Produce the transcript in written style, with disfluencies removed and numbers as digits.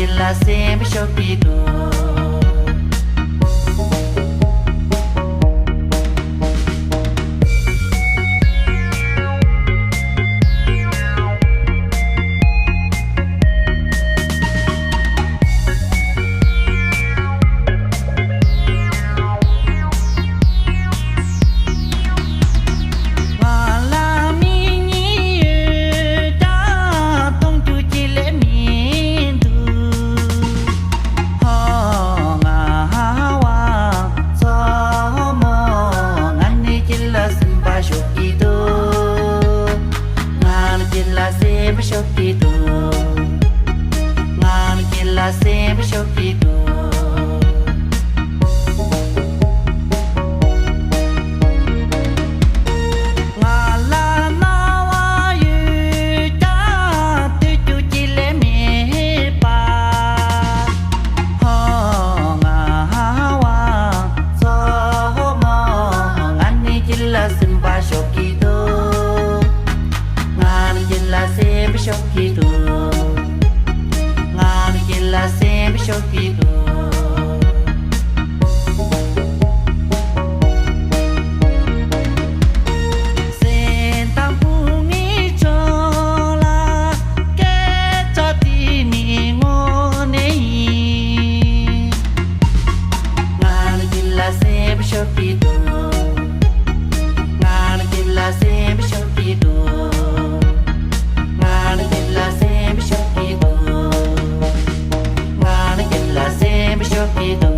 la sempre chopido. Chopido, ngan kila sempre chopido. Ngala nawa yu ta tu tu chile mi pa. Ho nga hawa so mo ngani kila simba chopido. Ngani kila sempre chopido, ngani kila sempre chopido. Sentam pungi chola ke choti ni ngonei. Ngani kila sempre chopido, ngani kila sempre chopido. Chopido.